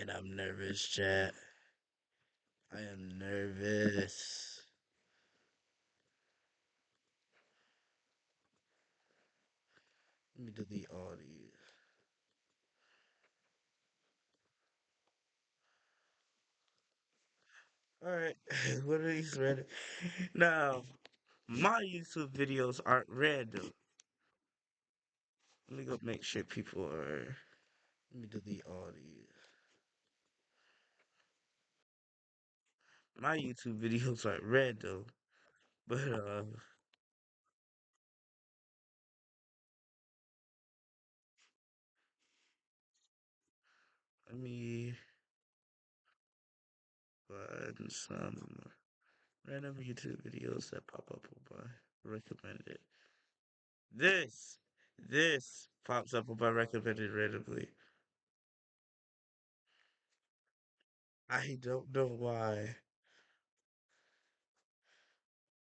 And I'm nervous, chat. I am nervous. Let me delete all these. Alright, what are these ready? Now, my YouTube videos aren't random. Let me go make sure people are. Let me delete all these. My YouTube videos aren't random, but let me find some random YouTube videos that pop up on my recommended. This, this pops up on my recommended randomly. I don't know why.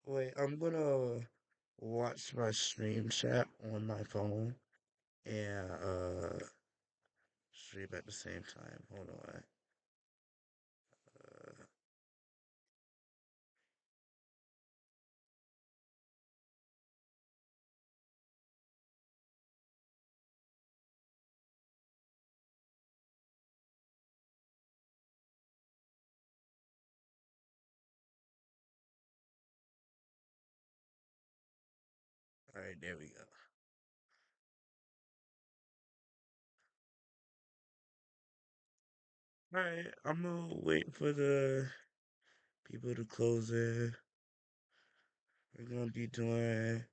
Wait, I'm gonna watch my stream chat on my phone and stream at the same time. Hold on. Uh, all right, there we go. All right, I'm gonna wait for the people to close in. We're gonna be doing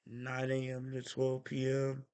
9 a.m. to 12 p.m.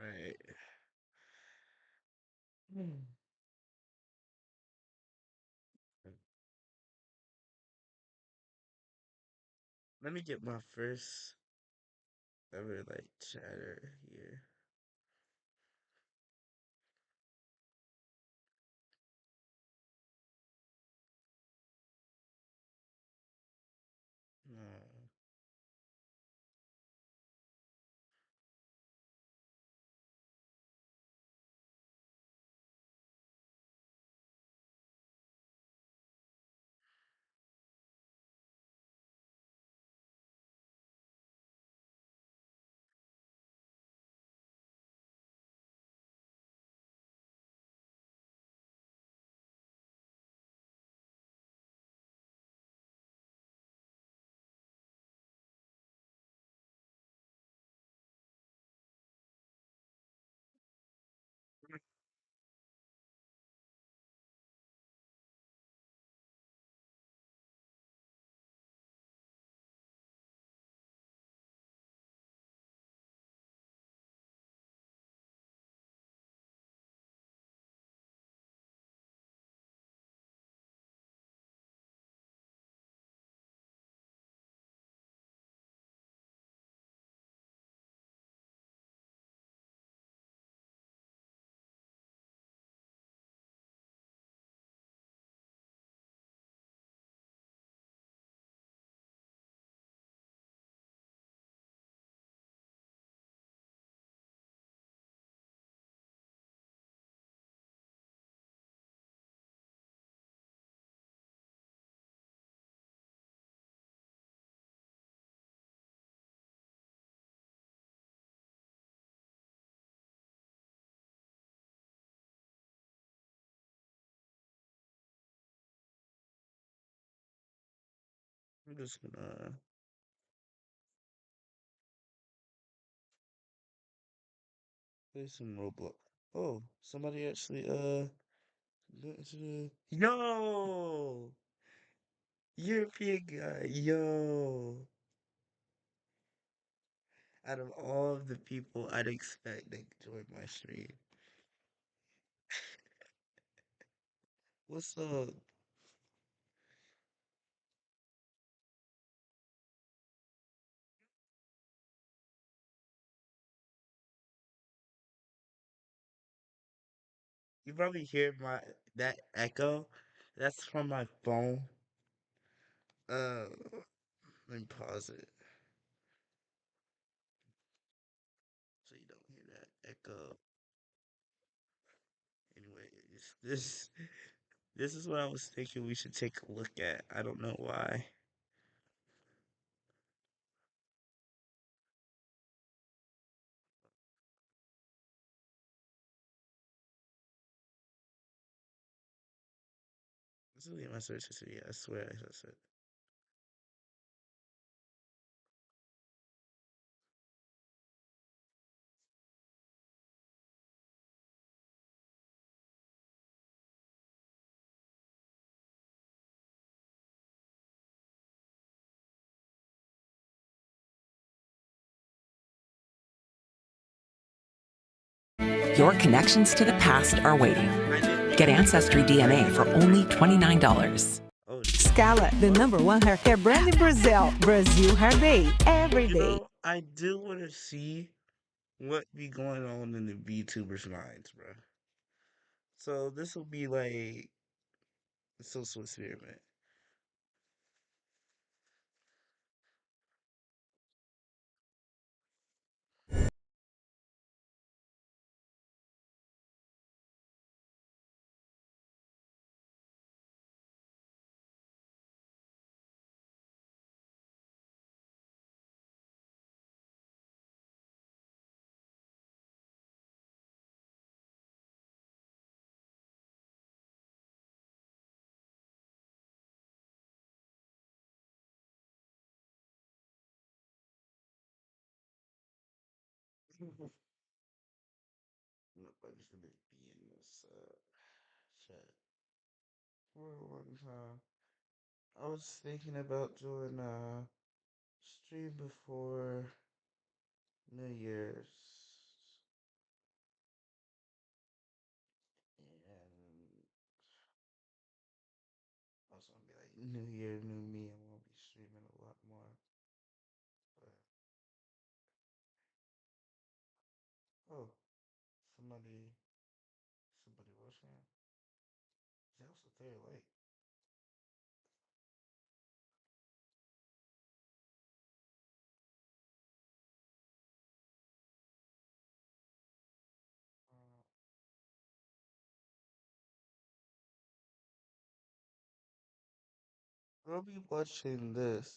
All right. Hmm. Let me get my first ever like chatter here. No. I'm just gonna play some Roblox. Oh, somebody actually got into the European guy. Yo, out of all of the people I'd expect that join my stream. What's up? You probably hear that echo. That's from my phone. Uh, let me pause it so you don't hear that echo. Anyways, this is what I was thinking we should take a look at. I don't know why. This is my search history. I swear I said. Your connections to the past are waiting. Get Ancestry DNA for only $29. Oh shit. Scala, the #1 hair care brand in Brazil. Brazil Hair Day, every day. I do want to see what be going on in the VTubers' minds, bro. So this will be like a social experiment. Nobody's gonna be in this chat for a long time. I was thinking about doing a stream before New Year's, and I was gonna be like New Year, New Me. I'm gonna be streaming a lot more. But oh, somebody, somebody watching. Is also there late? Uh, I'll be watching this. Watching this.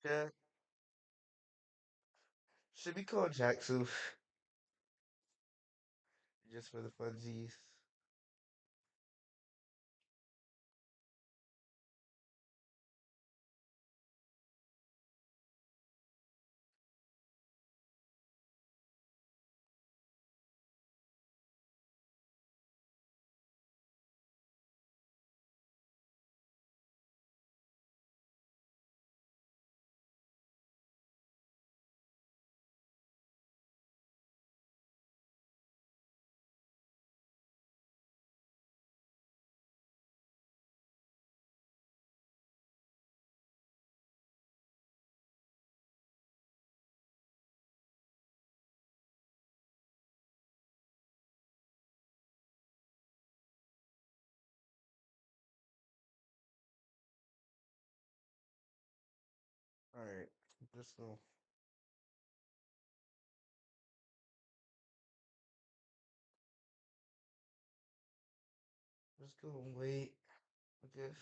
Yeah, should be called Jackson just for the funsies. Alright, just go. Just go and wait. I guess.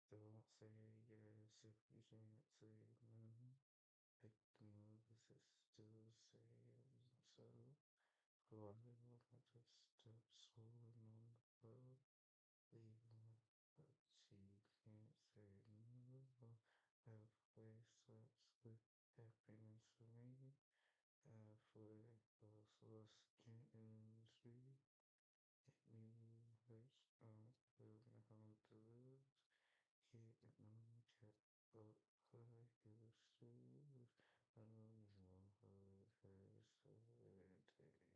Don't say yes if you can't say no. Pick the move if it's still say so. Go out and look at the steps swollen on the road. Leaving, but she can't say no. Halfway starts with happiness for me. Halfway goes what's getting sweet. It means hurts, feeling home to lose. Getting on cat, but I used to. I don't know how it hurts, so it takes.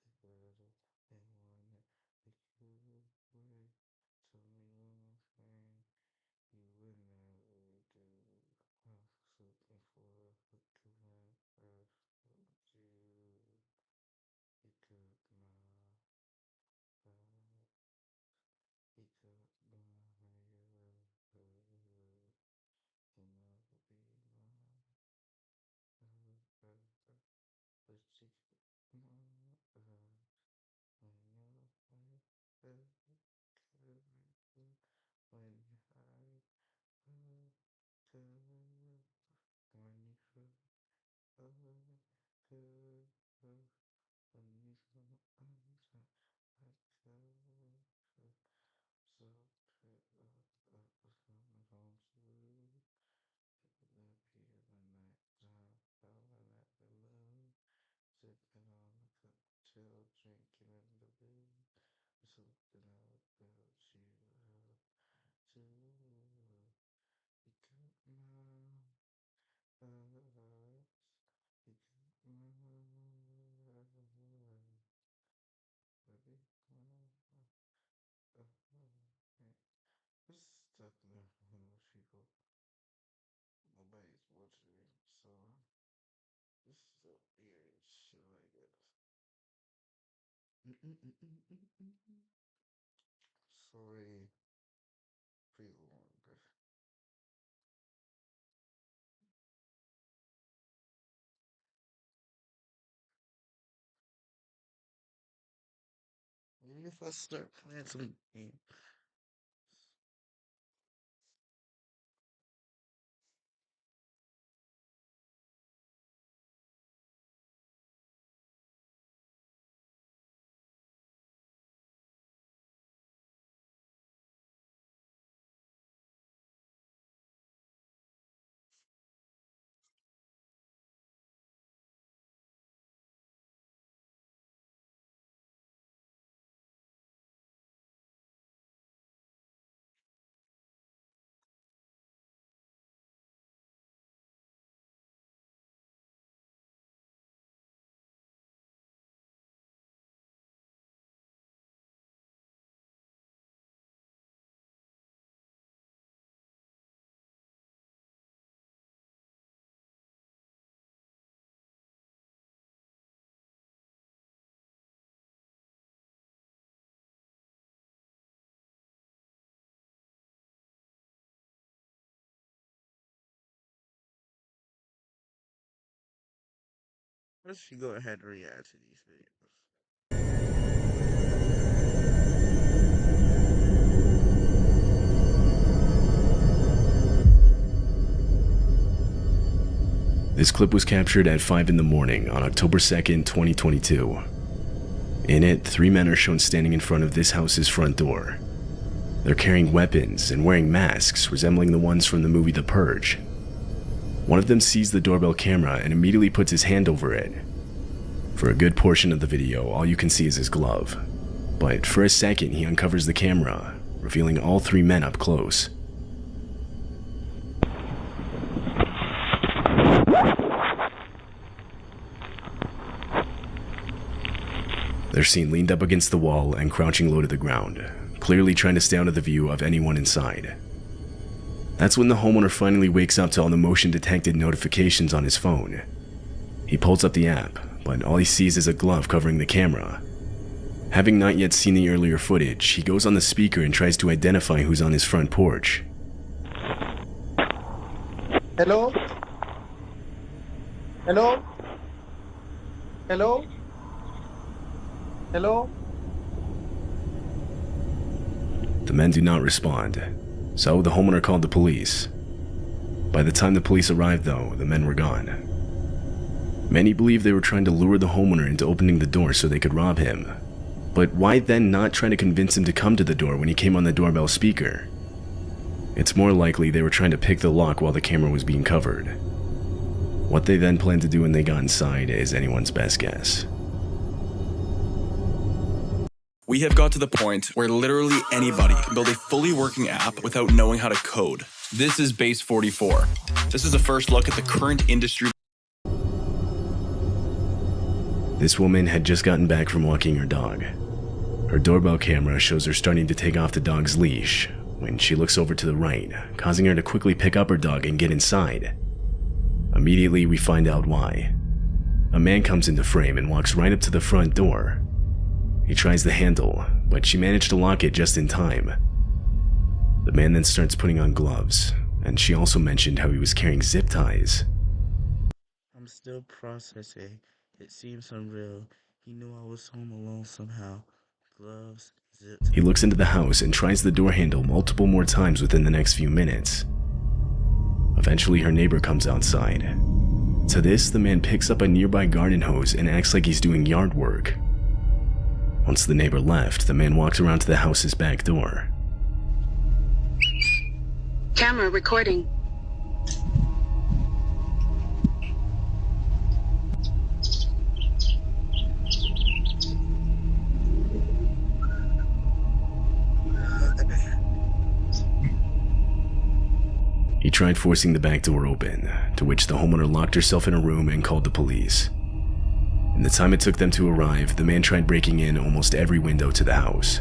The better and one that the good way. Tell me one thing you would never do. I was looking for a hook to my earth, but you took my heart. You took my heart. And I'll be mine. But you took my heart. When you're when you hide, when you feel when you feel so was coming home to you. That be the night time, howling at the love, sipping on a cocktail, drinking in the bed, something about you, too. You got my heart, you got my heart, baby, this is stuff that most people, nobody's watching, so this is so weird shit like this. Sorry, pretty long. Maybe if I start playing some games. Let's go ahead and react to these videos. This clip was captured at 5 in the morning on October 2nd, 2022. In it, 3 men are shown standing in front of this house's front door. They're carrying weapons and wearing masks resembling the ones from the movie The Purge. One of them sees the doorbell camera and immediately puts his hand over it. For a good portion of the video, all you can see is his glove. But for a second, he uncovers the camera, revealing all 3 men up close. They're seen leaned up against the wall and crouching low to the ground, clearly trying to stay out of the view of anyone inside. That's when the homeowner finally wakes up to all the motion-detected notifications on his phone. He pulls up the app, but all he sees is a glove covering the camera. Having not yet seen the earlier footage, he goes on the speaker and tries to identify who's on his front porch. Hello? Hello? Hello? Hello? The men do not respond, so the homeowner called the police. By the time the police arrived, though, the men were gone. Many believe they were trying to lure the homeowner into opening the door so they could rob him. But why then not try to convince him to come to the door when he came on the doorbell speaker? It's more likely they were trying to pick the lock while the camera was being covered. What they then planned to do when they got inside is anyone's best guess. We have got to the point where literally anybody can build a fully working app without knowing how to code. This is Base 44. This is a first look at the current industry. This woman had just gotten back from walking her dog. Her doorbell camera shows her starting to take off the dog's leash when she looks over to the right, causing her to quickly pick up her dog and get inside. Immediately, we find out why. A man comes into frame and walks right up to the front door. He tries the handle, but she managed to lock it just in time. The man then starts putting on gloves, and she also mentioned how he was carrying zip ties. I'm still processing. It seems unreal. He knew I was home alone somehow. Gloves, zips. He looks into the house and tries the door handle multiple more times within the next few minutes. Eventually, her neighbor comes outside. To this, the man picks up a nearby garden hose and acts like he's doing yard work. Once the neighbor left, the man walks around to the house's back door. Camera recording. He tried forcing the back door open, to which the homeowner locked herself in a room and called the police. In the time it took them to arrive, the man tried breaking in almost every window to the house.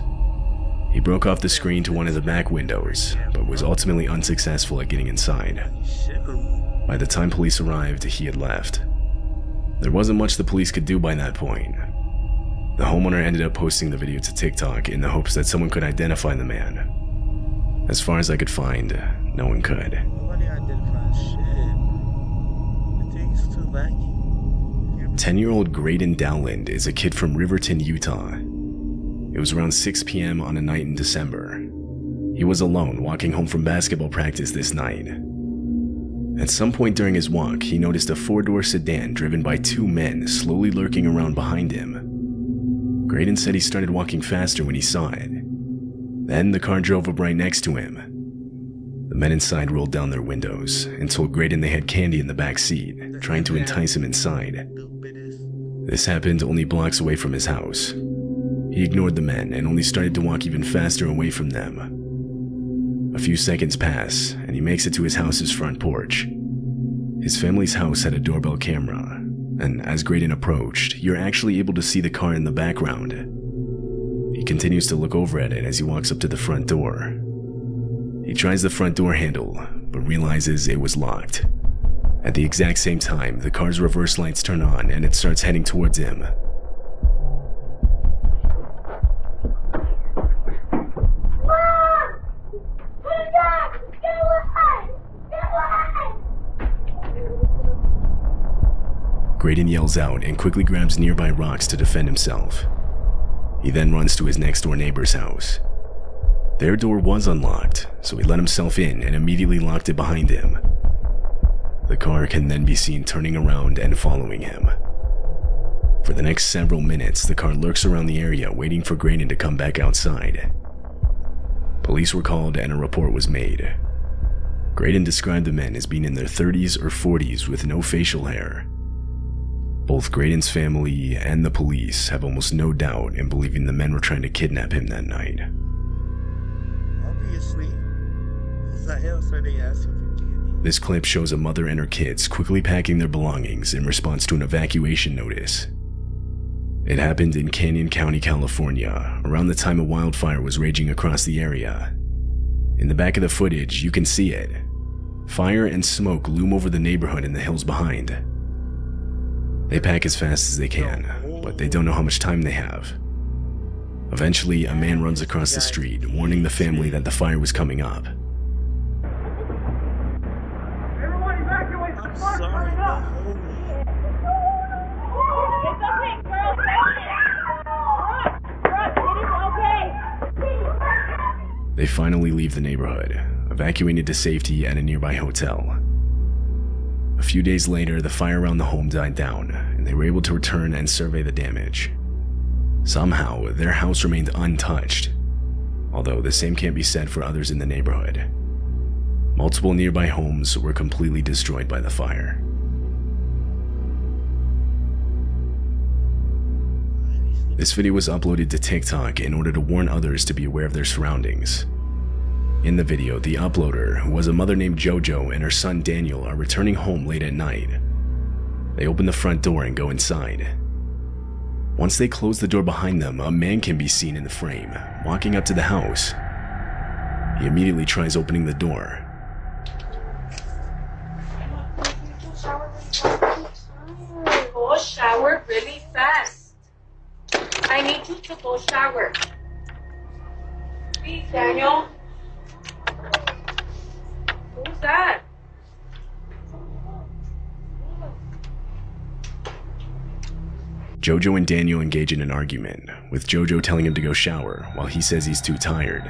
He broke off the screen to one of the back windows, but was ultimately unsuccessful at getting inside. By the time police arrived, he had left. There wasn't much the police could do by that point. The homeowner ended up posting the video to TikTok in the hopes that someone could identify the man. As far as I could find, no one could. Nobody identified shit. The thing's too laggy. 10-year-old Graydon Dowland is a kid from Riverton, Utah. It was around 6 p.m. on a night in December. He was alone walking home from basketball practice this night. At some point during his walk, he noticed a 4-door sedan driven by 2 men slowly lurking around behind him. Graydon said he started walking faster when he saw it. Then the car drove up right next to him. The men inside rolled down their windows and told Graydon they had candy in the back seat, trying to entice him inside. This happened only blocks away from his house. He ignored the men and only started to walk even faster away from them. A few seconds pass, and he makes it to his house's front porch. His family's house had a doorbell camera, and as Graydon approached, you're actually able to see the car in the background. He continues to look over at it as he walks up to the front door. He tries the front door handle, but realizes it was locked. At the exact same time, the car's reverse lights turn on and it starts heading towards him. Graydon yells out and quickly grabs nearby rocks to defend himself. He then runs to his next door neighbor's house. Their door was unlocked, so he let himself in and immediately locked it behind him. The car can then be seen turning around and following him. For the next several minutes, the car lurks around the area waiting for Graydon to come back outside. Police were called and a report was made. Graydon described the men as being in their 30s or 40s with no facial hair. Both Graydon's family and the police have almost no doubt in believing the men were trying to kidnap him that night. Obviously. What the hell are they asking for candy? This clip shows a mother and her kids quickly packing their belongings in response to an evacuation notice. It happened in Canyon County, California, around the time a wildfire was raging across the area. In the back of the footage, you can see it. Fire and smoke loom over the neighborhood and the hills behind. They pack as fast as they can, but they don't know how much time they have. Eventually, a man runs across the street, warning the family that the fire was coming up. Everyone evacuate the park right now! It's okay, girl. It is okay. They finally leave the neighborhood, evacuated to safety at a nearby hotel. A few days later, the fire around the home died down, and they were able to return and survey the damage. Somehow, their house remained untouched, although the same can't be said for others in the neighborhood. Multiple nearby homes were completely destroyed by the fire. This video was uploaded to TikTok in order to warn others to be aware of their surroundings. In the video, the uploader, who was a mother named JoJo, and her son Daniel are returning home late at night. They open the front door and go inside. Once they close the door behind them, a man can be seen in the frame, walking up to the house. He immediately tries opening the door. Go shower really fast. I need you to go shower. Please, Daniel. Who's that? JoJo and Daniel engage in an argument, with JoJo telling him to go shower while he says he's too tired.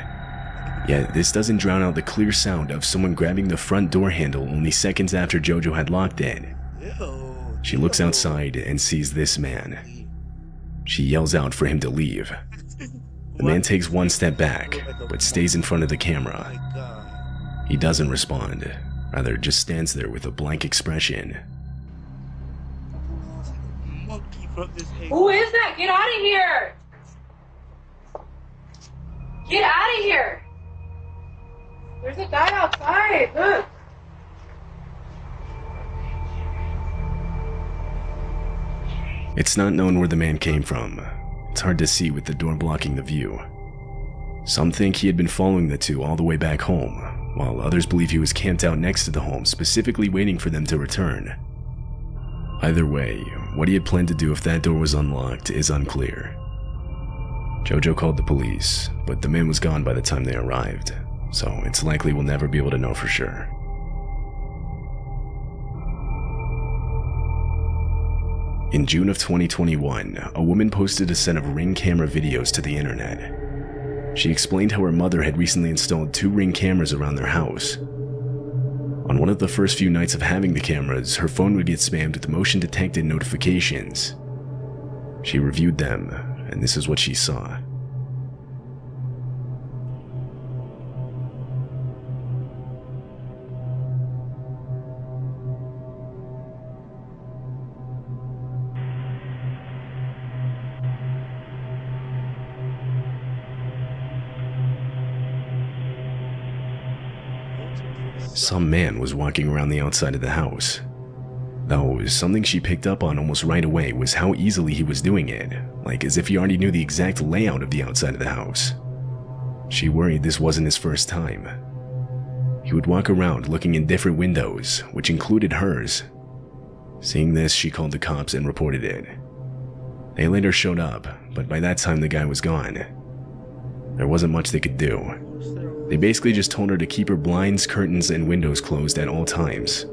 Yet this doesn't drown out the clear sound of someone grabbing the front door handle only seconds after JoJo had locked it. She looks outside and sees this man. She yells out for him to leave. The man takes one step back, but stays in front of the camera. He doesn't respond, rather just stands there with a blank expression. Who is that? Get out of here! Get out of here! There's a guy outside. Look. It's not known where the man came from. It's hard to see with the door blocking the view. Some think he had been following the two all the way back home, while others believe he was camped out next to the home, specifically waiting for them to return. Either way, what he had planned to do if that door was unlocked is unclear. JoJo called the police, but the man was gone by the time they arrived, so it's likely we'll never be able to know for sure. In June of 2021, a woman posted a set of Ring camera videos to the internet. She explained how her mother had recently installed 2 Ring cameras around their house. On one of the first few nights of having the cameras, her phone would get spammed with motion-detected notifications. She reviewed them, and this is what she saw. Some man was walking around the outside of the house. Though, something she picked up on almost right away was how easily he was doing it, like as if he already knew the exact layout of the outside of the house. She worried this wasn't his first time. He would walk around looking in different windows, which included hers. Seeing this, she called the cops and reported it. They later showed up, but by that time the guy was gone. There wasn't much they could do. They basically just told her to keep her blinds, curtains, and windows closed at all times.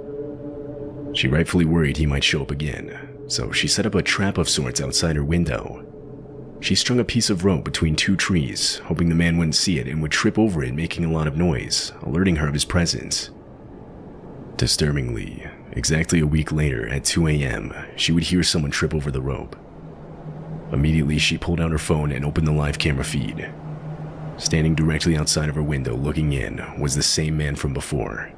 She rightfully worried he might show up again, so she set up a trap of sorts outside her window. She strung a piece of rope between 2 trees, hoping the man wouldn't see it and would trip over it, making a lot of noise, alerting her of his presence. Disturbingly, exactly a week later at 2 a.m., she would hear someone trip over the rope. Immediately, she pulled out her phone and opened the live camera feed. Standing directly outside of her window looking in was the same man from before.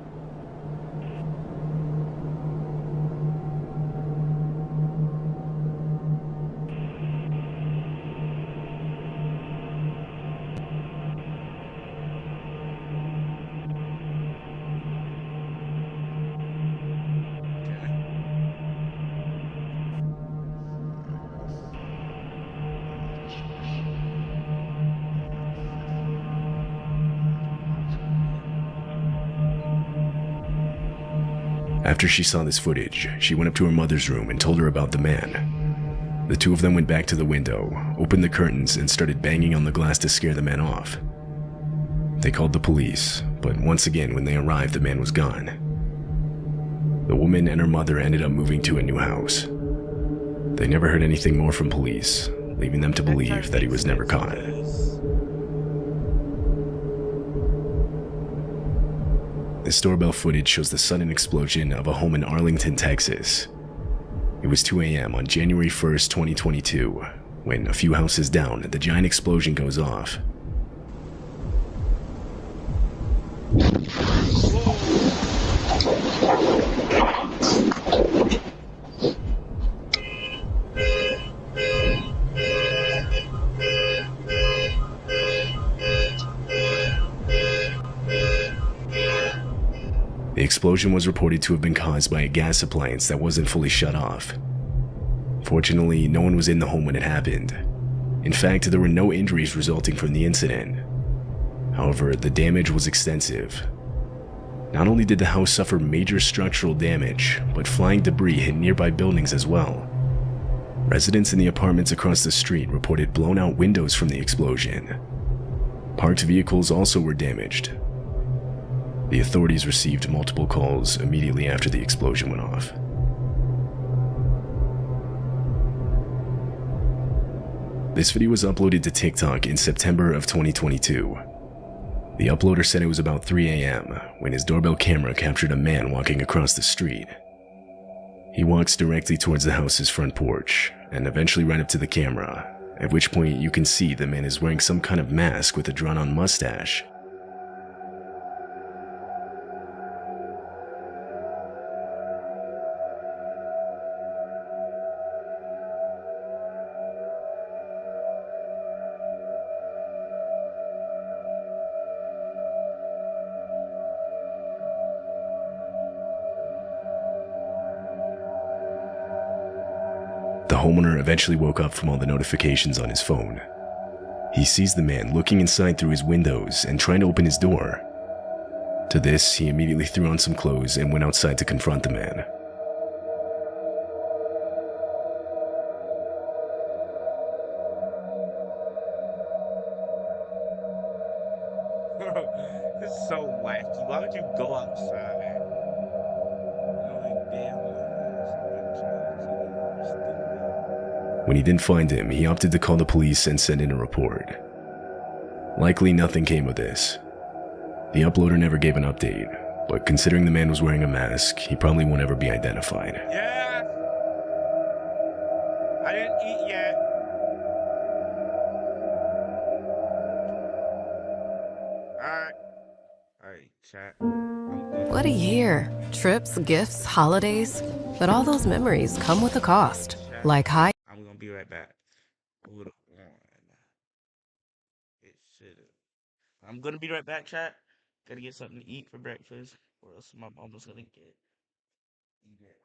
After she saw this footage, she went up to her mother's room and told her about the man. The two of them went back to the window, opened the curtains, and started banging on the glass to scare the man off. They called the police, but once again, when they arrived, the man was gone. The woman and her mother ended up moving to a new house. They never heard anything more from police, leaving them to believe that he was never caught. This doorbell footage shows the sudden explosion of a home in Arlington, Texas. It was 2 a.m. on January 1st, 2022, when a few houses down, the giant explosion goes off. The explosion was reported to have been caused by a gas appliance that wasn't fully shut off. Fortunately, no one was in the home when it happened. In fact, there were no injuries resulting from the incident. However, the damage was extensive. Not only did the house suffer major structural damage, but flying debris hit nearby buildings as well. Residents in the apartments across the street reported blown-out windows from the explosion. Parked vehicles also were damaged. The authorities received multiple calls immediately after the explosion went off. This video was uploaded to TikTok in September of 2022. The uploader said it was about 3 a.m. when his doorbell camera captured a man walking across the street. He walks directly towards the house's front porch and eventually right up to the camera, at which point you can see the man is wearing some kind of mask with a drawn-on mustache. The homeowner eventually woke up from all the notifications on his phone. He sees the man looking inside through his windows and trying to open his door. To this, he immediately threw on some clothes and went outside to confront the man. This is so wacky. Why would you go outside? Knowing damn well somebody stupid. When he didn't find him, he opted to call the police and send in a report. Likely nothing came of this. The uploader never gave an update, but considering the man was wearing a mask, he probably won't ever be identified. Yeah. I didn't eat yet. Alright, chat. What a year. Trips, gifts, holidays. But all those memories come with a cost. Like high. I'm gonna be right back. Hold on. I'm gonna be right back, chat. Gotta get something to eat for breakfast, or else my mama's gonna get eat it.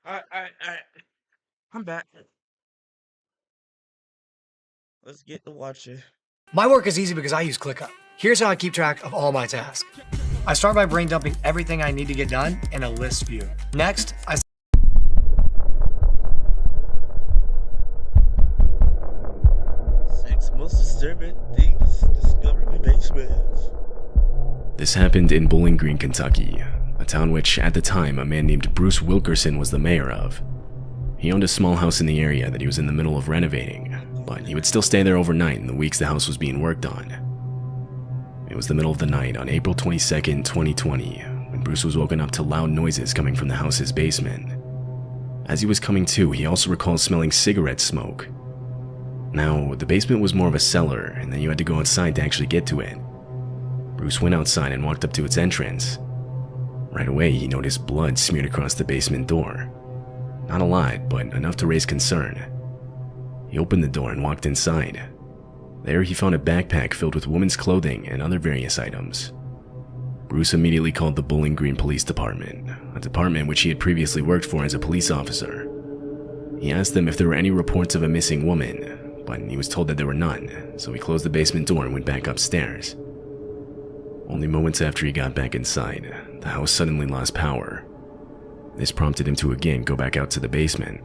Alright. I'm back. Let's get to watching. My work is easy because I use ClickUp. Here's how I keep track of all my tasks. I start by brain dumping everything I need to get done in a list view. Next, I Six most disturbing things discovered in basements. This happened in Bowling Green, Kentucky, a town which, at the time, a man named Bruce Wilkerson was the mayor of. He owned a small house in the area that he was in the middle of renovating, but he would still stay there overnight in the weeks the house was being worked on. It was the middle of the night on April 22nd, 2020, when Bruce was woken up to loud noises coming from the house's basement. As he was coming to, he also recalled smelling cigarette smoke. Now, the basement was more of a cellar, and then you had to go outside to actually get to it. Bruce went outside and walked up to its entrance. Right away, he noticed blood smeared across the basement door. Not a lot, but enough to raise concern. He opened the door and walked inside. There, he found a backpack filled with women's clothing and other various items. Bruce immediately called the Bowling Green Police Department, a department which he had previously worked for as a police officer. He asked them if there were any reports of a missing woman, but he was told that there were none, so he closed the basement door and went back upstairs. Only moments after he got back inside, the house suddenly lost power. This prompted him to again go back out to the basement.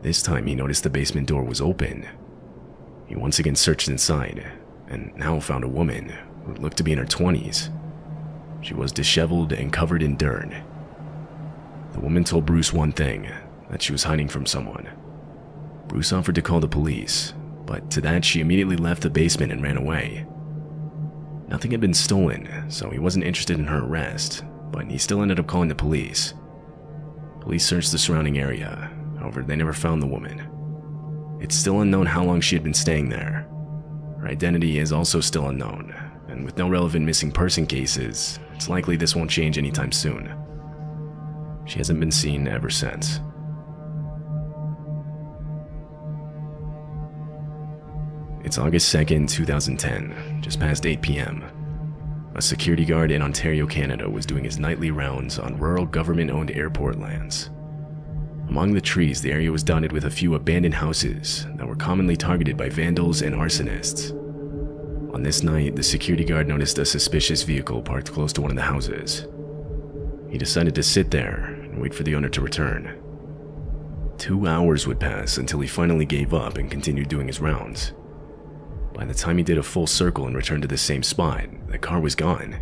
This time he noticed the basement door was open. He once again searched inside, and now found a woman who looked to be in her 20s. She was disheveled and covered in dirt. The woman told Bruce one thing, that she was hiding from someone. Bruce offered to call the police, but to that she immediately left the basement and ran away. Nothing had been stolen, so he wasn't interested in her arrest, but he still ended up calling the police. Police searched the surrounding area, however they never found the woman. It's still unknown how long she had been staying there. Her identity is also still unknown, and with no relevant missing person cases, it's likely this won't change anytime soon. She hasn't been seen ever since. It's August 2nd, 2010, just past 8 p.m. A security guard in Ontario, Canada was doing his nightly rounds on rural government-owned airport lands. Among the trees, the area was dotted with a few abandoned houses that were commonly targeted by vandals and arsonists. On this night, the security guard noticed a suspicious vehicle parked close to one of the houses. He decided to sit there and wait for the owner to return. 2 hours would pass until he finally gave up and continued doing his rounds. By the time he did a full circle and returned to the same spot, the car was gone.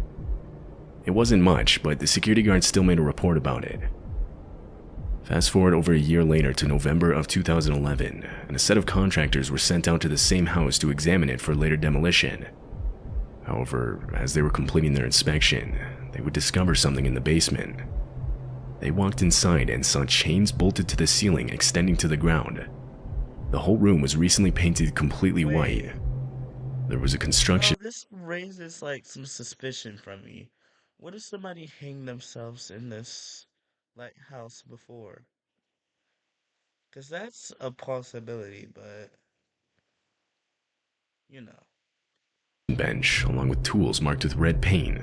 It wasn't much, but the security guard still made a report about it. Fast forward over a year later to November of 2011, and a set of contractors were sent out to the same house to examine it for later demolition. However, as they were completing their inspection, they would discover something in the basement. They walked inside and saw chains bolted to the ceiling extending to the ground. The whole room was recently painted completely white. There was a construction. This raises like some suspicion from me. What if somebody hanged themselves in this like house before? Cause that's a possibility, but you know. Bench, along with tools marked with red paint.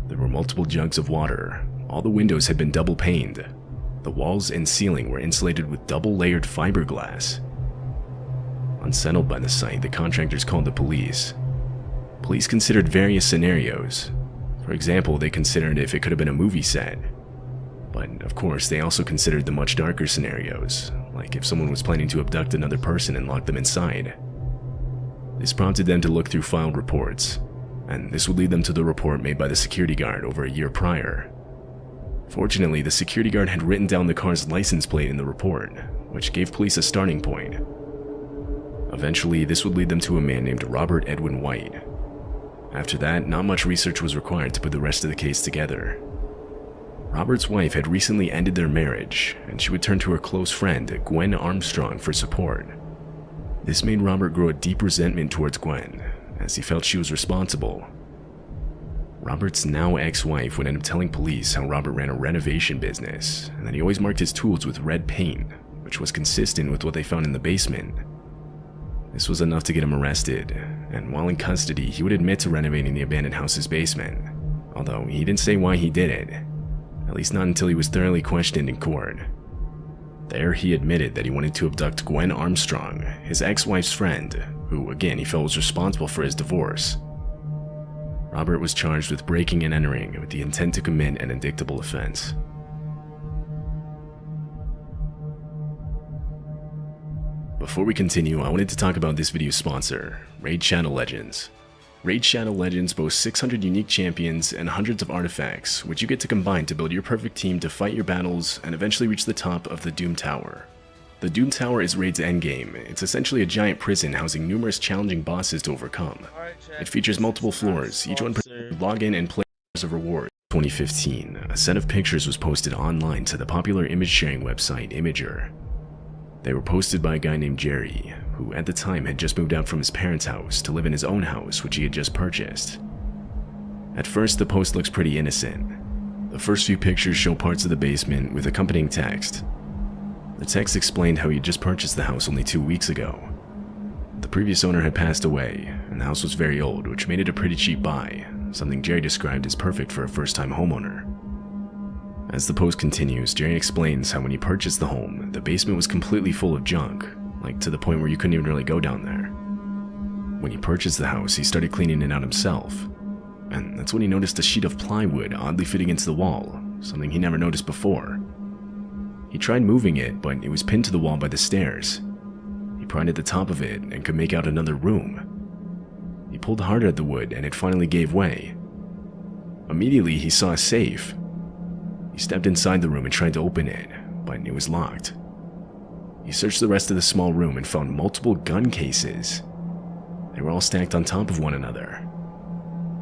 There were multiple jugs of water. All the windows had been double paned. The walls and ceiling were insulated with double-layered fiberglass. Unsettled by the sight, the contractors called the police. Police considered various scenarios. For example, they considered if it could have been a movie set. But of course, they also considered the much darker scenarios, like if someone was planning to abduct another person and lock them inside. This prompted them to look through filed reports, and this would lead them to the report made by the security guard over a year prior. Fortunately, the security guard had written down the car's license plate in the report, which gave police a starting point. Eventually, this would lead them to a man named Robert Edwin White. After that, not much research was required to put the rest of the case together. Robert's wife had recently ended their marriage, and she would turn to her close friend, Gwen Armstrong, for support. This made Robert grow a deep resentment towards Gwen, as he felt she was responsible. Robert's now ex-wife would end up telling police how Robert ran a renovation business, and that he always marked his tools with red paint, which was consistent with what they found in the basement. This was enough to get him arrested, and while in custody, he would admit to renovating the abandoned house's basement, although he didn't say why he did it. at least not until he was thoroughly questioned in court. There, he admitted that he wanted to abduct Gwen Armstrong, his ex-wife's friend, who, again, he felt was responsible for his divorce. Robert was charged with breaking and entering with the intent to commit an indictable offense. Before we continue, I wanted to talk about this video's sponsor, Raid Shadow Legends. Raid Shadow Legends boasts 600 unique champions and hundreds of artifacts, which you get to combine to build your perfect team to fight your battles and eventually reach the top of the Doom Tower. The Doom Tower is Raid's endgame. It's essentially a giant prison housing numerous challenging bosses to overcome. It features multiple floors, each one to log in and play of rewards. 2015, a set of pictures was posted online to the popular image sharing website Imager. They were posted by a guy named Jerry, who at the time had just moved out from his parents' house to live in his own house, which he had just purchased. At first, the post looks pretty innocent. The first few pictures show parts of the basement with accompanying text. The text explained how he had just purchased the house only 2 weeks ago. The previous owner had passed away, and the house was very old, which made it a pretty cheap buy, something Jerry described as perfect for a first-time homeowner. As the post continues, Jerry explains how when he purchased the home, the basement was completely full of junk, like to the point where you couldn't even really go down there. When he purchased the house, he started cleaning it out himself, and that's when he noticed a sheet of plywood oddly fitting into the wall, something he never noticed before. He tried moving it, but it was pinned to the wall by the stairs. He pried at the top of it and could make out another room. He pulled harder at the wood and it finally gave way. Immediately, he saw a safe. He stepped inside the room and tried to open it, but it was locked. He searched the rest of the small room and found multiple gun cases. They were all stacked on top of one another.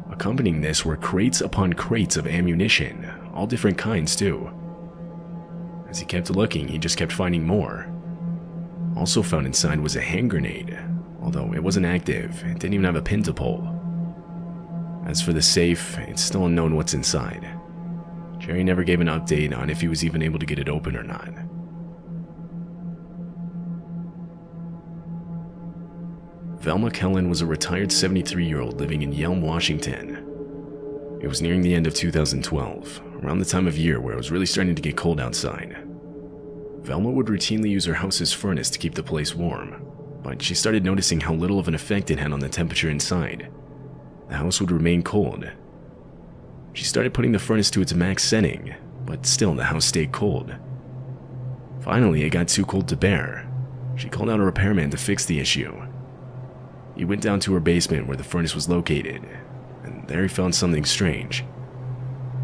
Accompanying this were crates upon crates of ammunition, all different kinds too. As he kept looking, he just kept finding more. Also found inside was a hand grenade, although it wasn't active, it didn't even have a pin to pull. As for the safe, it's still unknown what's inside. Jerry never gave an update on if he was even able to get it open or not. Velma Kellen was a retired 73-year-old living in Yelm, Washington. It was nearing the end of 2012, around the time of year where it was really starting to get cold outside. Velma would routinely use her house's furnace to keep the place warm, but she started noticing how little of an effect it had on the temperature inside. The house would remain cold. She started putting the furnace to its max setting, but still the house stayed cold. Finally, it got too cold to bear. She called out a repairman to fix the issue. He went down to her basement where the furnace was located, and there he found something strange.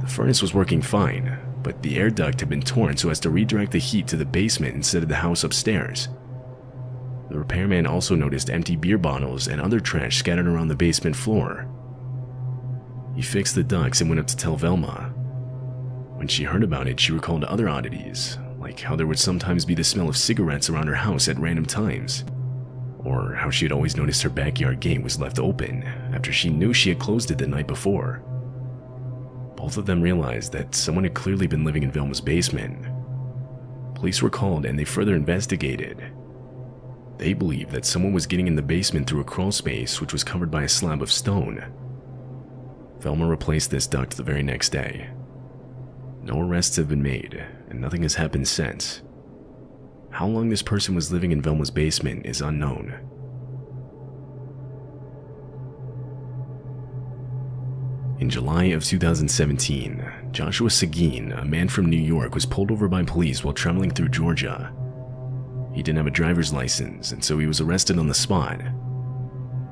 The furnace was working fine, but the air duct had been torn so as to redirect the heat to the basement instead of the house upstairs. The repairman also noticed empty beer bottles and other trash scattered around the basement floor. He fixed the ducts and went up to tell Velma. When she heard about it, she recalled other oddities, like how there would sometimes be the smell of cigarettes around her house at random times, or how she had always noticed her backyard gate was left open after she knew she had closed it the night before. Both of them realized that someone had clearly been living in Velma's basement. Police were called and they further investigated. They believed that someone was getting in the basement through a crawl space which was covered by a slab of stone. Velma replaced this duct the very next day. No arrests have been made, and nothing has happened since. How long this person was living in Velma's basement is unknown. In July of 2017, Joshua Seguin, a man from New York, was pulled over by police while traveling through Georgia. He didn't have a driver's license, and so he was arrested on the spot.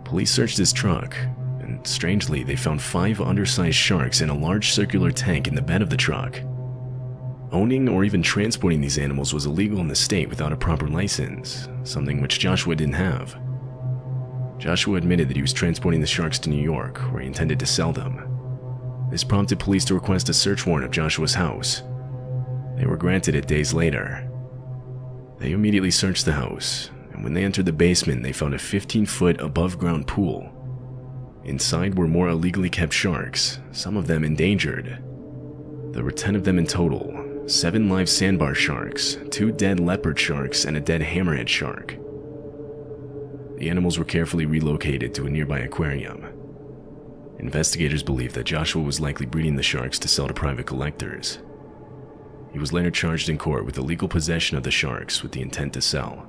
Police searched his truck, and strangely, they found 5 undersized sharks in a large circular tank in the bed of the truck. Owning or even transporting these animals was illegal in the state without a proper license, something which Joshua didn't have. Joshua admitted that he was transporting the sharks to New York, where he intended to sell them. This prompted police to request a search warrant of Joshua's house. They were granted it days later. They immediately searched the house, and when they entered the basement, they found a 15-foot above-ground pool. Inside were more illegally kept sharks, some of them endangered. There were 10 of them in total, 7 live sandbar sharks, 2 dead leopard sharks, and a dead hammerhead shark. The animals were carefully relocated to a nearby aquarium. Investigators believe that Joshua was likely breeding the sharks to sell to private collectors. He was later charged in court with illegal possession of the sharks with the intent to sell.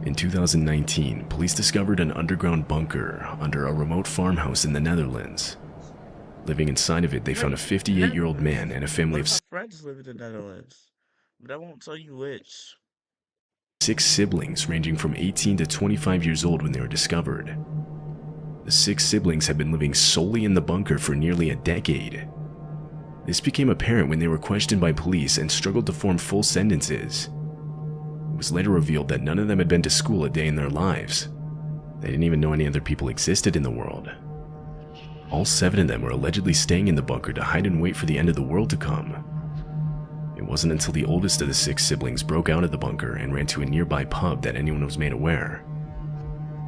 In 2019, police discovered an underground bunker under a remote farmhouse in the Netherlands. Living inside of it, they found a 58-year-old man and a family of My friends live in the Netherlands, but I won't tell you which. 6 siblings ranging from 18 to 25 years old when they were discovered. The 6 siblings had been living solely in the bunker for nearly a decade. This became apparent when they were questioned by police and struggled to form full sentences. It was later revealed that none of them had been to school a day in their lives. They didn't even know any other people existed in the world. All 7 of them were allegedly staying in the bunker to hide and wait for the end of the world to come. It wasn't until the oldest of the 6 siblings broke out of the bunker and ran to a nearby pub that anyone was made aware.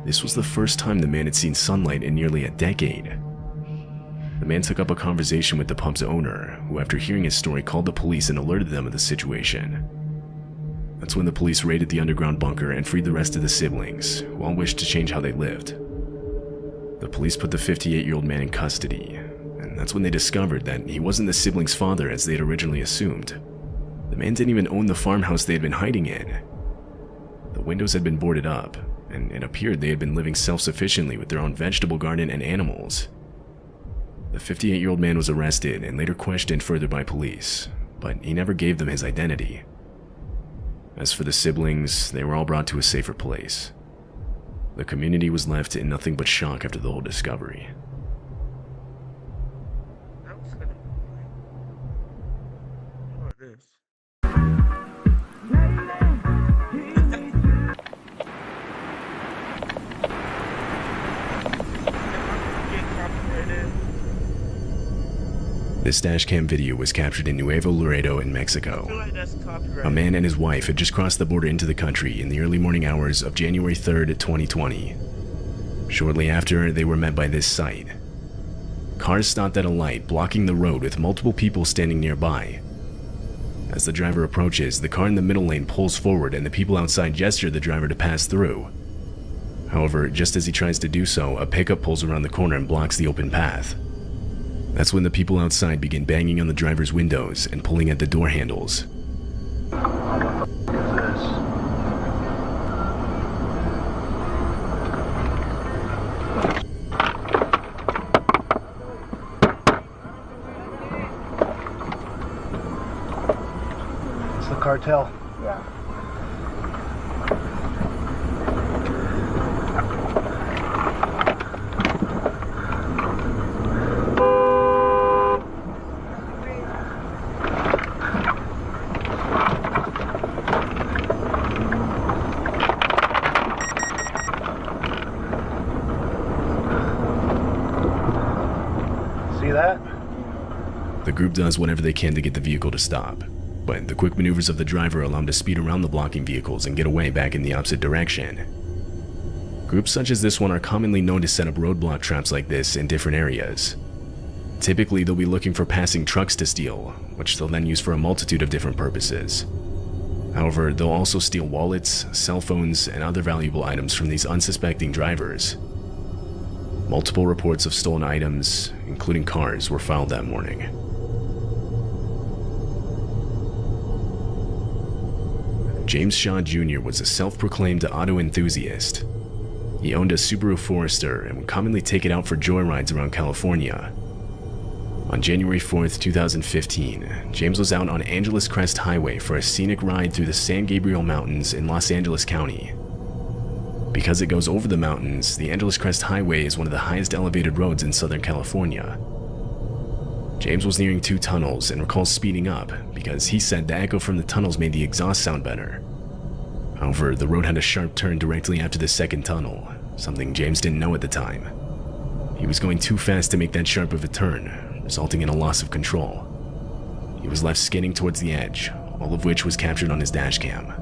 This was the first time the man had seen sunlight in nearly a decade. The man took up a conversation with the pub's owner, who after hearing his story called the police and alerted them of the situation. That's when the police raided the underground bunker and freed the rest of the siblings, who all wished to change how they lived. The police put the 58-year-old man in custody, and that's when they discovered that he wasn't the siblings' father as they had originally assumed. The man didn't even own the farmhouse they had been hiding in. The windows had been boarded up, and it appeared they had been living self-sufficiently with their own vegetable garden and animals. The 58-year-old man was arrested and later questioned further by police, but he never gave them his identity. As for the siblings, they were all brought to a safer place. The community was left in nothing but shock after the whole discovery. That was kind of What about this? This dashcam video was captured in Nuevo Laredo in I feel Mexico. like that's copyright. A man and his wife had just crossed the border into the country in the early morning hours of January 3rd, 2020. Shortly after, they were met by this sight. Cars stopped at a light, blocking the road with multiple people standing nearby. As the driver approaches, the car in the middle lane pulls forward and the people outside gesture the driver to pass through. However, just as he tries to do so, a pickup pulls around the corner and blocks the open path. That's when the people outside begin banging on the driver's windows and pulling at the door handles. It's the cartel. Yeah. See that? The group does whatever they can to get the vehicle to stop, but the quick maneuvers of the driver allow him to speed around the blocking vehicles and get away back in the opposite direction. Groups such as this one are commonly known to set up roadblock traps like this in different areas. Typically, they'll be looking for passing trucks to steal, which they'll then use for a multitude of different purposes. However, they'll also steal wallets, cell phones, and other valuable items from these unsuspecting drivers. Multiple reports of stolen items, including cars, were filed that morning. James Shaw Jr. was a self-proclaimed auto enthusiast. He owned a Subaru Forester and would commonly take it out for joyrides around California. On January 4th, 2015, James was out on Angeles Crest Highway for a scenic ride through the San Gabriel Mountains in Los Angeles County. Because it goes over the mountains, the Angeles Crest Highway is one of the highest elevated roads in Southern California. James was nearing 2 tunnels and recalls speeding up because he said the echo from the tunnels made the exhaust sound better. However, the road had a sharp turn directly after the second tunnel, something James didn't know at the time. He was going too fast to make that sharp of a turn, resulting in a loss of control. He was left skidding towards the edge, all of which was captured on his dashcam.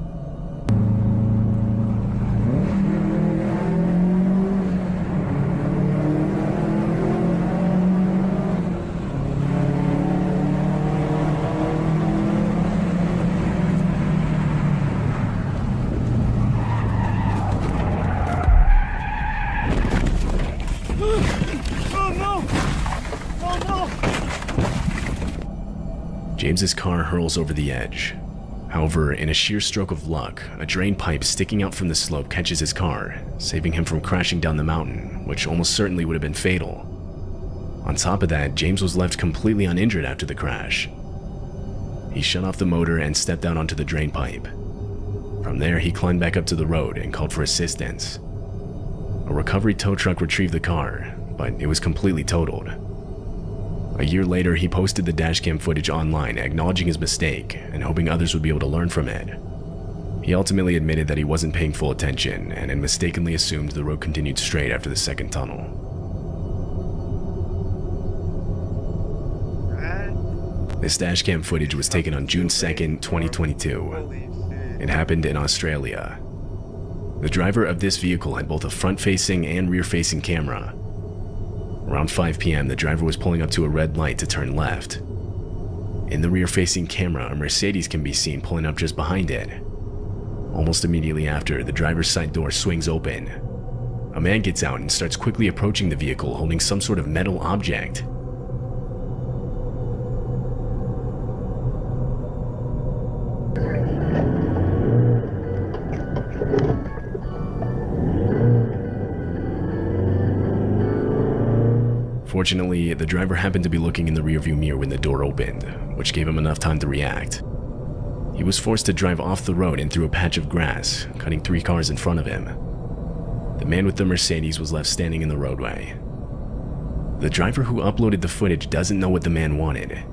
James's car hurls over the edge. However, in a sheer stroke of luck, a drain pipe sticking out from the slope catches his car, saving him from crashing down the mountain, which almost certainly would have been fatal. On top of that, James was left completely uninjured after the crash. He shut off the motor and stepped out onto the drain pipe. From there, he climbed back up to the road and called for assistance. A recovery tow truck retrieved the car, but it was completely totaled. A year later, he posted the dashcam footage online, acknowledging his mistake and hoping others would be able to learn from it. He ultimately admitted that he wasn't paying full attention and had mistakenly assumed the road continued straight after the second tunnel. This dashcam footage was taken on June 2nd, 2022. It happened in Australia. The driver of this vehicle had both a front-facing and rear-facing camera. Around 5 p.m., the driver was pulling up to a red light to turn left. In the rear-facing camera, a Mercedes can be seen pulling up just behind it. Almost immediately after, the driver's side door swings open. A man gets out and starts quickly approaching the vehicle holding some sort of metal object. Fortunately, the driver happened to be looking in the rearview mirror when the door opened, which gave him enough time to react. He was forced to drive off the road and through a patch of grass, cutting 3 cars in front of him. The man with the Mercedes was left standing in the roadway. The driver who uploaded the footage doesn't know what the man wanted.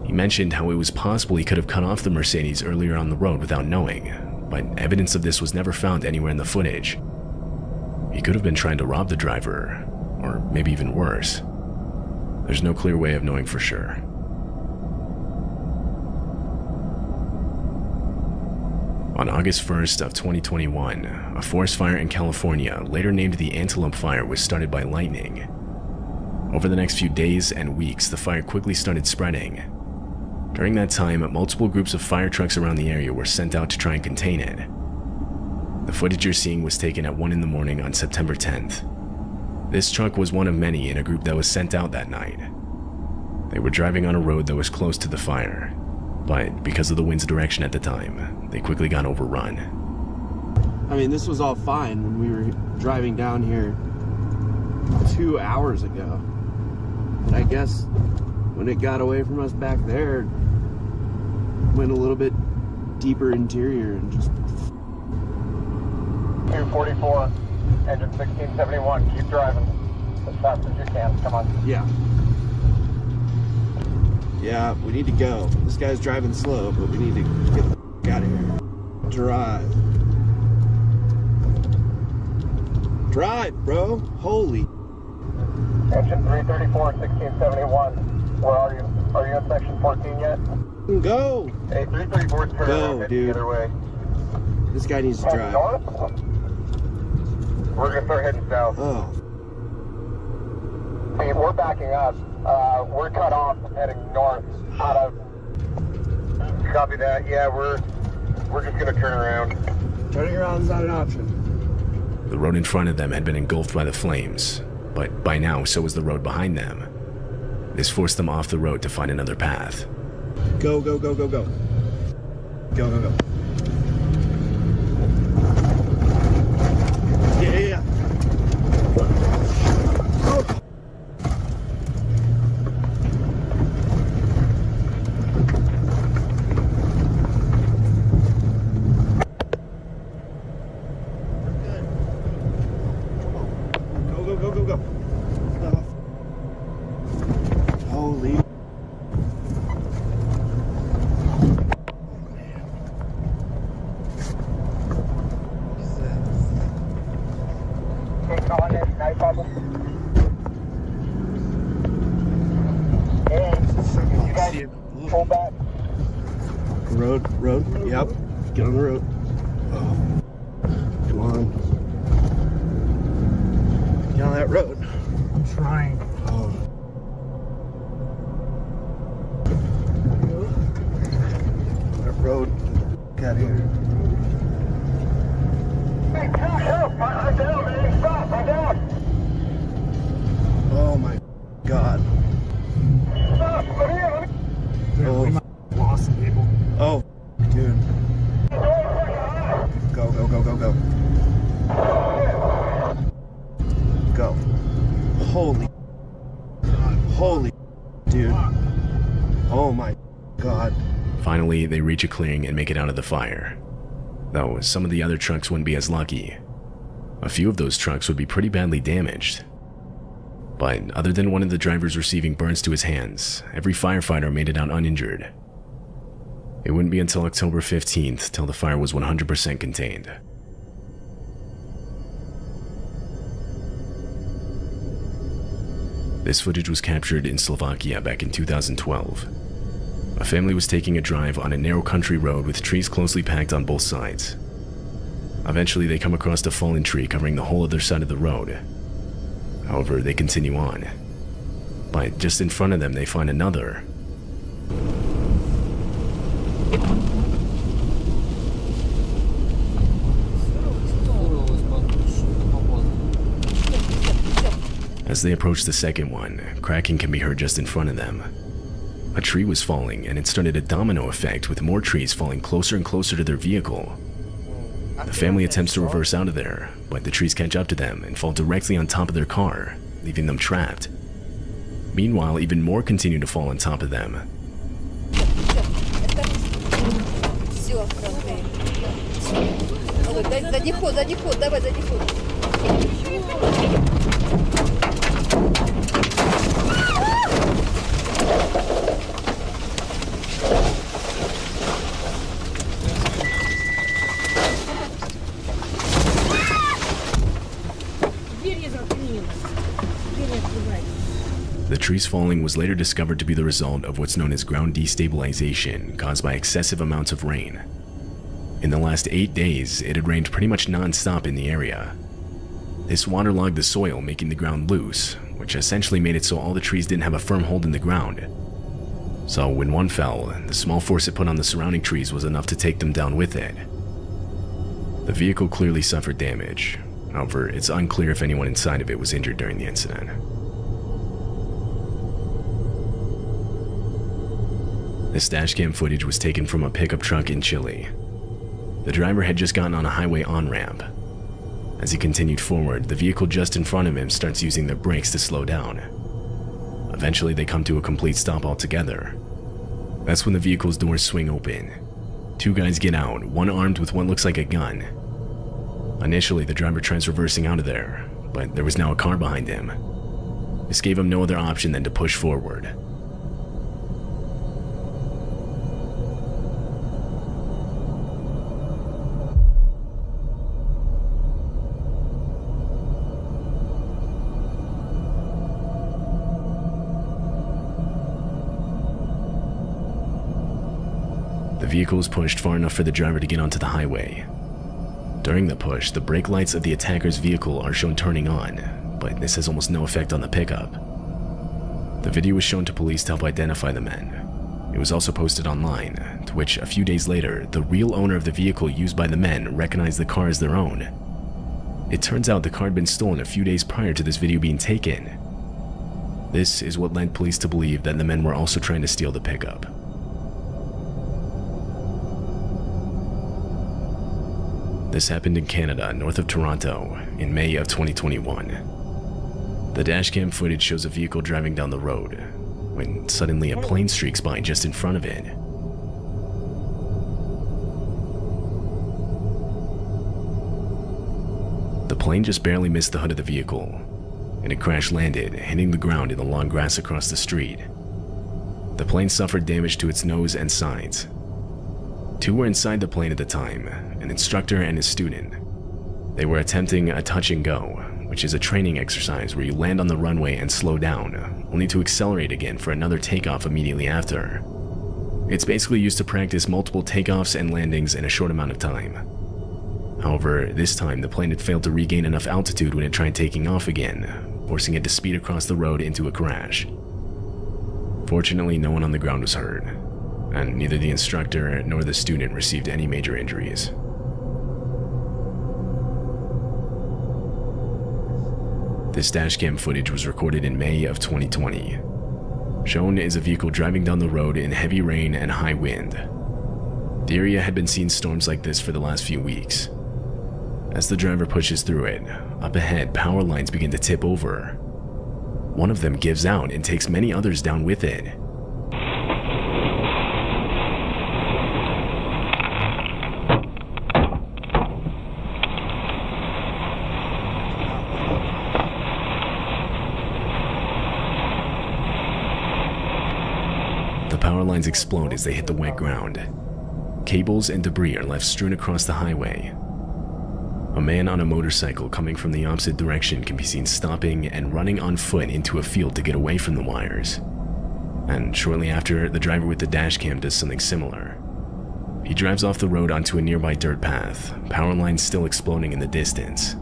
He mentioned how it was possible he could have cut off the Mercedes earlier on the road without knowing, but evidence of this was never found anywhere in the footage. He could have been trying to rob the driver, or maybe even worse. There's no clear way of knowing for sure. On August 1st of 2021, a forest fire in California, later named the Antelope Fire, was started by lightning. Over the next few days and weeks, the fire quickly started spreading. During that time, multiple groups of fire trucks around the area were sent out to try and contain it. The footage you're seeing was taken at 1 in the morning on September 10th. This truck was one of many in a group that was sent out that night. They were driving on a road that was close to the fire, but because of the wind's direction at the time, they quickly got overrun. I mean, this was all fine when we were driving down here 2 hours ago. But I guess when it got away from us back there, it went a little bit deeper interior and just... 244. Engine 1671, keep driving as fast as you can, come on. Yeah. Yeah, we need to go. This guy's driving slow, but we need to get the f*** out of here. Drive. Drive, bro. Holy. Engine 334, 1671, where are you? Are you in section 14 yet? Go. Hey, 334 is turning around, dude. the other way. This guy needs to drive. North? We're gonna start heading south. Oh. Hey, we're backing up. We're cut off heading north out of... Copy that. Yeah, we're just gonna turn around. Turning around is not an option. The road in front of them had been engulfed by the flames, but by now so was the road behind them. This forced them off the road to find another path. Go, go, go, go, go. Go, go, go. Yeah. Oh. Go, go, go, go. Stop. Holy. Pull back. Road, yep. Get on the road. Oh. Come on. Get on that road. I'm trying. Oh. That road. Get here. Hey, help! I'm down, man. Stop! I'm down! Oh my God. Stop! Let me in! Oh. go. Go. Holy dude. Oh my God. Finally, they reach a clearing and make it out of the fire. Though some of the other trucks wouldn't be as lucky. A few of those trucks would be pretty badly damaged. But other than one of the drivers receiving burns to his hands, every firefighter made it out uninjured. It wouldn't be until October 15th till the fire was 100% contained. This footage was captured in Slovakia back in 2012. A family was taking a drive on a narrow country road with trees closely packed on both sides. Eventually, they come across a fallen tree covering the whole other side of the road. However, they continue on. But just in front of them, they find another. As they approach the second one, cracking can be heard just in front of them. A tree was falling, and it started a domino effect with more trees falling closer and closer to their vehicle. The family attempts to reverse out of there, but the trees catch up to them and fall directly on top of their car, leaving them trapped. Meanwhile, even more continue to fall on top of them. The trees falling was later discovered to be the result of what's known as ground destabilization caused by excessive amounts of rain. In the last 8 days, it had rained pretty much non-stop in the area. This waterlogged the soil, making the ground loose, which essentially made it so all the trees didn't have a firm hold in the ground. So when one fell, the small force it put on the surrounding trees was enough to take them down with it. The vehicle clearly suffered damage. However, it's unclear if anyone inside of it was injured during the incident. This dashcam footage was taken from a pickup truck in Chile. The driver had just gotten on a highway on-ramp. As he continued forward, the vehicle just in front of him starts using their brakes to slow down. Eventually, they come to a complete stop altogether. That's when the vehicle's doors swing open. 2 guys get out, one armed with what looks like a gun. Initially, the driver tries reversing out of there, but there was now a car behind him. This gave him no other option than to push forward. The vehicle was pushed far enough for the driver to get onto the highway. During the push, the brake lights of the attacker's vehicle are shown turning on, but this has almost no effect on the pickup. The video was shown to police to help identify the men. It was also posted online, to which a few days later, the real owner of the vehicle used by the men recognized the car as their own. It turns out the car had been stolen a few days prior to this video being taken. This is what led police to believe that the men were also trying to steal the pickup. This happened in Canada, north of Toronto, in May of 2021. The dashcam footage shows a vehicle driving down the road, when suddenly a plane streaks by just in front of it. The plane just barely missed the hood of the vehicle, and it crash-landed, hitting the ground in the long grass across the street. The plane suffered damage to its nose and sides. 2 were inside the plane at the time, an instructor and his student. They were attempting a touch and go, which is a training exercise where you land on the runway and slow down, only to accelerate again for another takeoff immediately after. It's basically used to practice multiple takeoffs and landings in a short amount of time. However, this time the plane had failed to regain enough altitude when it tried taking off again, forcing it to speed across the road into a crash. Fortunately, no one on the ground was hurt, and neither the instructor nor the student received any major injuries. This dashcam footage was recorded in May of 2020. Shown is a vehicle driving down the road in heavy rain and high wind. The area had been seeing storms like this for the last few weeks. As the driver pushes through it, up ahead, power lines begin to tip over. One of them gives out and takes many others down with it. The power lines explode as they hit the wet ground. Cables and debris are left strewn across the highway. A man on a motorcycle coming from the opposite direction can be seen stopping and running on foot into a field to get away from the wires. And shortly after, the driver with the dash cam does something similar. He drives off the road onto a nearby dirt path, power lines still exploding in the distance.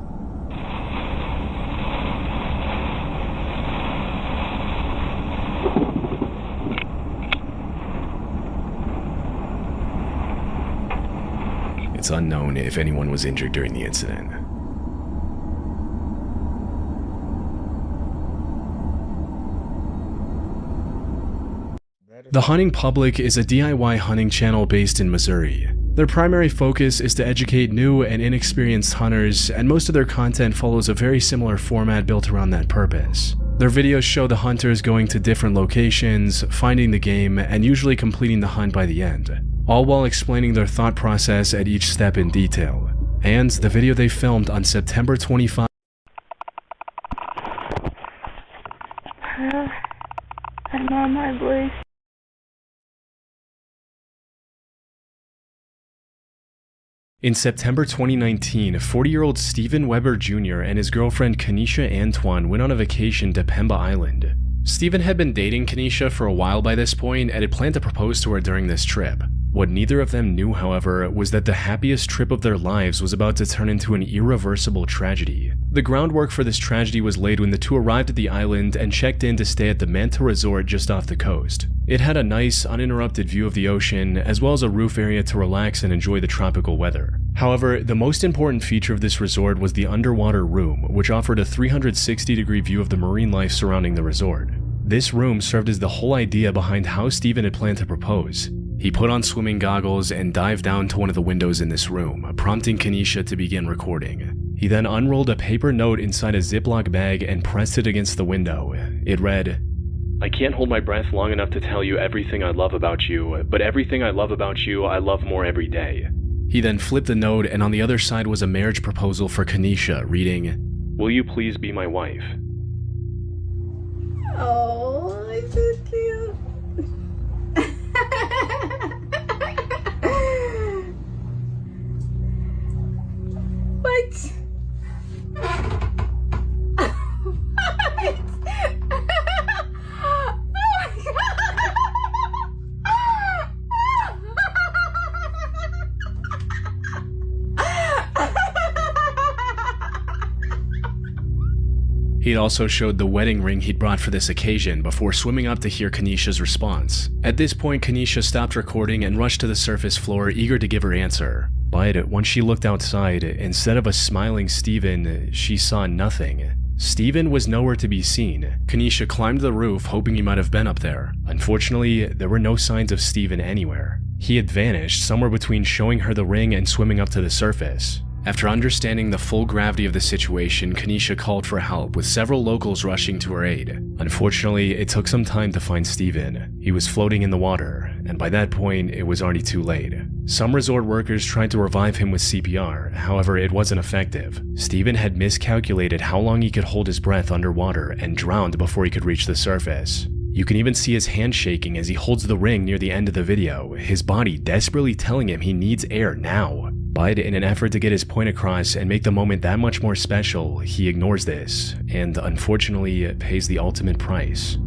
It's unknown if anyone was injured during the incident. The Hunting Public is a DIY hunting channel based in Missouri. Their primary focus is to educate new and inexperienced hunters, and most of their content follows a very similar format built around that purpose. Their videos show the hunters going to different locations, finding the game, and usually completing the hunt by the end, all while explaining their thought process at each step in detail. And the video they filmed on September 25. I'm on my voice. In September 2019, 40-year-old Stephen Weber Jr. and his girlfriend Kenesha Antoine went on a vacation to Pemba Island. Stephen had been dating Kenesha for a while by this point and had planned to propose to her during this trip. What neither of them knew, however, was that the happiest trip of their lives was about to turn into an irreversible tragedy. The groundwork for this tragedy was laid when the two arrived at the island and checked in to stay at the Manta Resort just off the coast. It had a nice, uninterrupted view of the ocean, as well as a roof area to relax and enjoy the tropical weather. However, the most important feature of this resort was the underwater room, which offered a 360-degree view of the marine life surrounding the resort. This room served as the whole idea behind how Stephen had planned to propose. He put on swimming goggles and dived down to one of the windows in this room, prompting Kenesha to begin recording. He then unrolled a paper note inside a Ziploc bag and pressed it against the window. It read, "I can't hold my breath long enough to tell you everything I love about you, but everything I love about you, I love more every day." He then flipped the note, and on the other side was a marriage proposal for Kenesha, reading, "Will you please be my wife?" Oh, it's so cute. What? He'd also showed the wedding ring he'd brought for this occasion before swimming up to hear Kenesha's response. At this point, Kenesha stopped recording and rushed to the surface floor, eager to give her answer. But once she looked outside, instead of a smiling Stephen, she saw nothing. Stephen was nowhere to be seen. Kenesha climbed the roof, hoping he might have been up there. Unfortunately, there were no signs of Stephen anywhere. He had vanished somewhere between showing her the ring and swimming up to the surface. After understanding the full gravity of the situation, Kenesha called for help, with several locals rushing to her aid. Unfortunately, it took some time to find Stephen. He was floating in the water, and by that point, it was already too late. Some resort workers tried to revive him with CPR, however, it wasn't effective. Stephen had miscalculated how long he could hold his breath underwater and drowned before he could reach the surface. You can even see his hand shaking as he holds the ring near the end of the video, his body desperately telling him he needs air now. But in an effort to get his point across and make the moment that much more special, he ignores this, and unfortunately pays the ultimate price.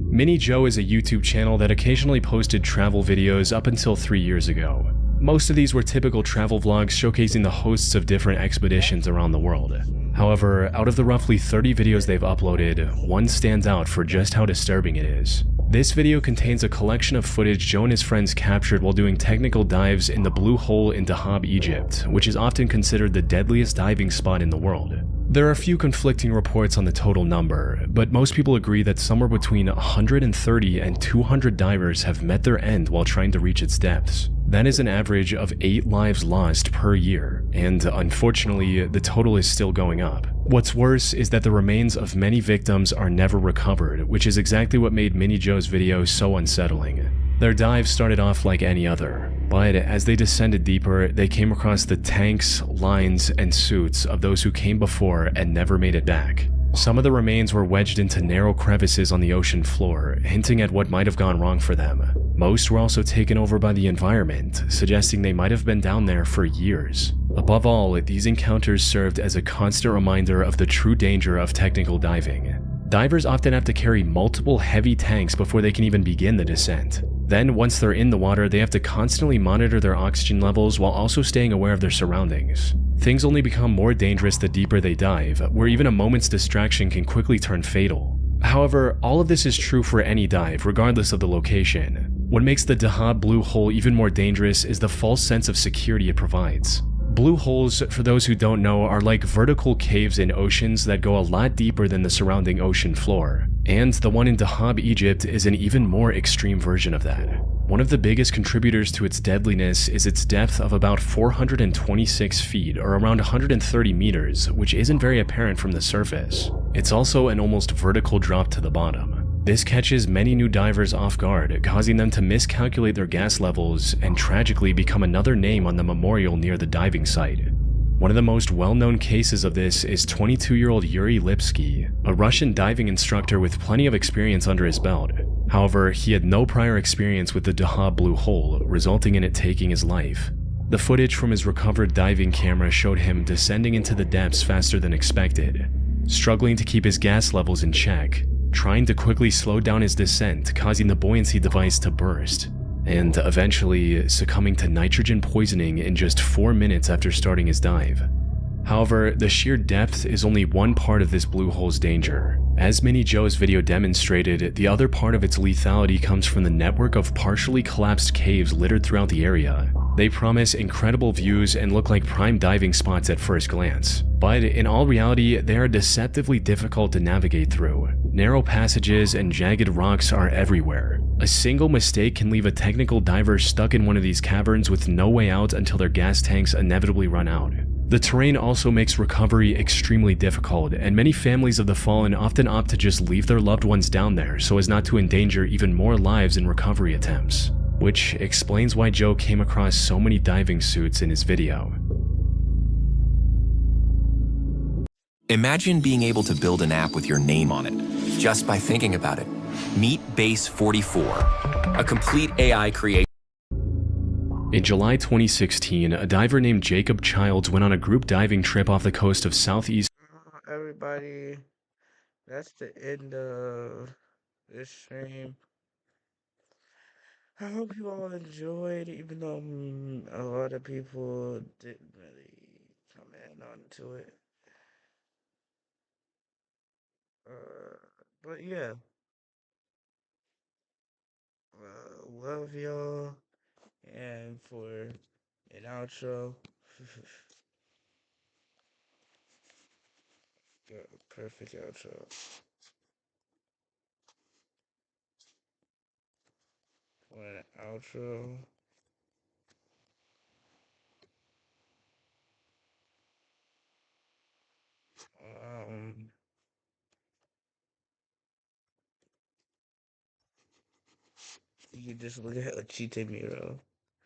Mini Joe is a YouTube channel that occasionally posted travel videos up until 3 years ago. Most of these were typical travel vlogs showcasing the hosts of different expeditions around the world. However, out of the roughly 30 videos they've uploaded, one stands out for just how disturbing it is. This video contains a collection of footage Joe and his friends captured while doing technical dives in the Blue Hole in Dahab, Egypt, which is often considered the deadliest diving spot in the world. There are a few conflicting reports on the total number, but most people agree that somewhere between 130 and 200 divers have met their end while trying to reach its depths. That is an average of 8 lives lost per year, and unfortunately, the total is still going up. What's worse is that the remains of many victims are never recovered, which is exactly what made Mini Joe's video so unsettling. Their dive started off like any other, but as they descended deeper, they came across the tanks, lines, and suits of those who came before and never made it back. Some of the remains were wedged into narrow crevices on the ocean floor, hinting at what might have gone wrong for them. Most were also taken over by the environment, suggesting they might have been down there for years. Above all, these encounters served as a constant reminder of the true danger of technical diving. Divers often have to carry multiple heavy tanks before they can even begin the descent. Then, once they're in the water, they have to constantly monitor their oxygen levels while also staying aware of their surroundings. Things only become more dangerous the deeper they dive, where even a moment's distraction can quickly turn fatal. However, all of this is true for any dive, regardless of the location. What makes the Dahab Blue Hole even more dangerous is the false sense of security it provides. Blue holes, for those who don't know, are like vertical caves in oceans that go a lot deeper than the surrounding ocean floor. And the one in Dahab, Egypt is an even more extreme version of that. One of the biggest contributors to its deadliness is its depth of about 426 feet, or around 130 meters, which isn't very apparent from the surface. It's also an almost vertical drop to the bottom. This catches many new divers off guard, causing them to miscalculate their gas levels and tragically become another name on the memorial near the diving site. One of the most well-known cases of this is 22-year-old Yuri Lipsky, a Russian diving instructor with plenty of experience under his belt. However, he had no prior experience with the Dahab Blue Hole, resulting in it taking his life. The footage from his recovered diving camera showed him descending into the depths faster than expected, struggling to keep his gas levels in check, trying to quickly slow down his descent, causing the buoyancy device to burst, and eventually succumbing to nitrogen poisoning in just 4 minutes after starting his dive. However, the sheer depth is only one part of this blue hole's danger. As Mini Joe's video demonstrated, the other part of its lethality comes from the network of partially collapsed caves littered throughout the area. They promise incredible views and look like prime diving spots at first glance, but in all reality, they are deceptively difficult to navigate through. Narrow passages and jagged rocks are everywhere. A single mistake can leave a technical diver stuck in one of these caverns with no way out until their gas tanks inevitably run out. The terrain also makes recovery extremely difficult, and many families of the fallen often opt to just leave their loved ones down there so as not to endanger even more lives in recovery attempts, which explains why Joe came across so many diving suits in his video. Imagine being able to build an app with your name on it, just by thinking about it. Meet Base 44, a complete AI creation. In July 2016, a diver named Jacob Childs went on a group diving trip off the coast of southeast. Everybody, that's the end of this stream. I hope you all enjoyed, even though a lot of people didn't really come in onto it. But yeah, love y'all, and for an outro, the perfect outro. For an outro. Um, you can just look at a cheetah Miro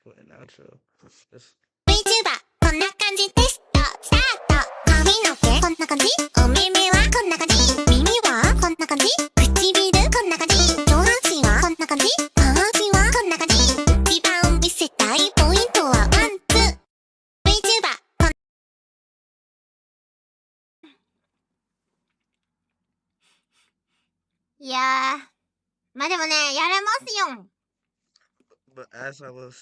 for an outro. Just VTuber こんな感じですよスタート髪の毛こんな感じお耳はこんな感じ耳はこんな感じ唇こんな感じ上半身はこんな感じ下半身はこんな感じ一番見せたいポイントはワンツー VTuber こんいやーまあでもねやれますよ But as I was